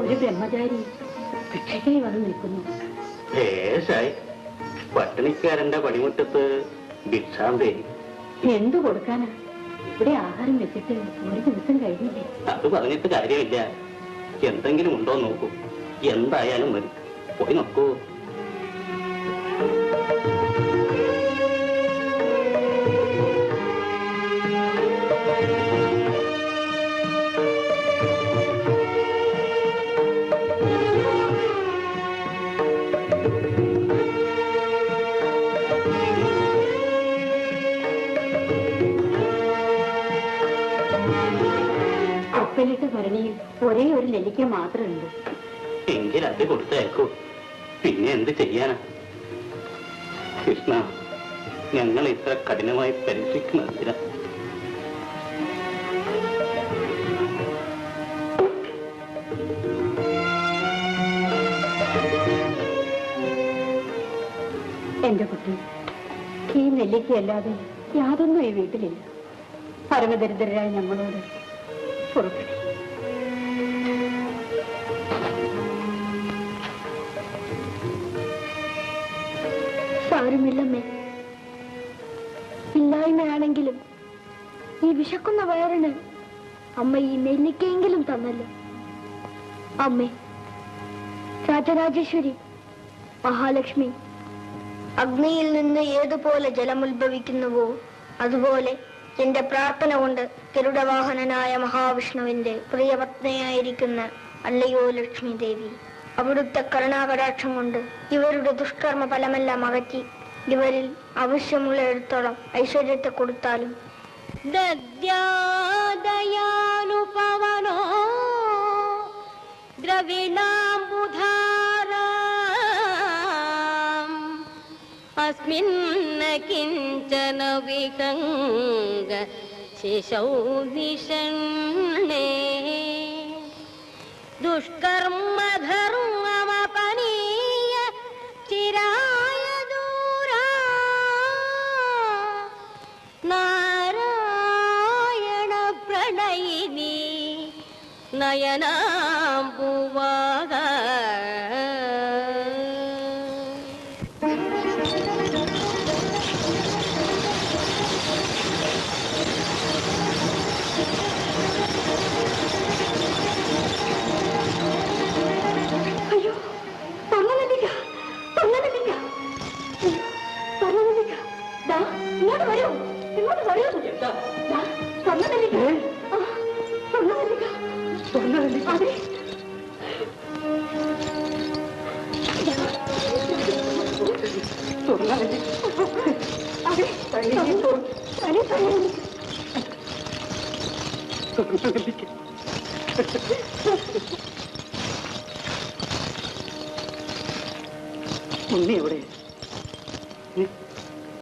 ഒരു ബ്രഹ്മചാരി ഭിക്ഷയ്ക്കായി വന്ന് നിൽക്കുന്നു. ഭേഷായി. പട്ടിണിക്കാരന്റെ പണിമുറ്റത്ത് ഭിക്ഷാന്തേ. എന്തു കൊടുക്കാനാ? ഇവിടെ ആഹാരം വെച്ചിട്ട് ഒരു ദിവസം കഴിഞ്ഞില്ലേ? അത് പറഞ്ഞിട്ട് കാര്യമില്ല. എന്തെങ്കിലും ഉണ്ടോ നോക്കൂ. എന്തായാലും മതി. പോയി നോക്കൂ. ഉപ്പിലിട്ട ഭരണിയിൽ ഒരേ ഒരു നെല്ലിക്ക മാത്രമുണ്ട്. എങ്കിൽ അത് കൊടുത്തേക്കൂ. പിന്നെ എന്ത് ചെയ്യാനാ കൃഷ്ണ? ഞങ്ങൾ ഇത്ര കഠിനമായി പരീക്ഷിക്കുന്നതിനാ. എന്റെ കുട്ടി, ഈ നെല്ലിക്കയല്ലാതെ യാതൊന്നും ഈ വീട്ടിലില്ല. പരമദരിദ്രരായ ഞങ്ങളോട് പുറപ്പെട്ടു. സാരമില്ലമ്മേ, ഇല്ലായ്മയാണെങ്കിലും ഈ വിശക്കുന്ന വയറിന് അമ്മ ഈ നെല്ലിക്കയെങ്കിലും തന്നല്ലോ. അമ്മേ, രാജരാജേശ്വരി, മഹാലക്ഷ്മി, അഗ്നിയിൽ നിന്ന് ഏതുപോലെ ജലമുത്ഭവിക്കുന്നുവോ അതുപോലെ എന്റെ പ്രാർത്ഥന കൊണ്ട് ഗരുഡവാഹനനായ മഹാവിഷ്ണുവിന്റെ പ്രിയപത്നിയായിരിക്കുന്ന അല്ലയോ ലക്ഷ്മി ദേവി, അവിടുത്തെ കരുണാകടാക്ഷം കൊണ്ട് ഇവരുടെ ദുഷ്കർമ്മ ഫലമെല്ലാം അകറ്റി ഇവരിൽ ആവശ്യമുള്ള എടുത്തോളം ഐശ്വര്യത്തെ കൊടുത്താലും. ദയാനുപവനോ ദ്രവിണാംബുധാര അസ്മിന്ന കിഞ്ചന വിഹംഗ ശിശൗ നിഷണ്ണേ ദുഷ്കർമ്മധർമ്മമപനീയ ചിരായ ദൂരാ നാരായണ പ്രണയിനി നയനാംബുവാഗ. ഉണ്ണി എവിടെ?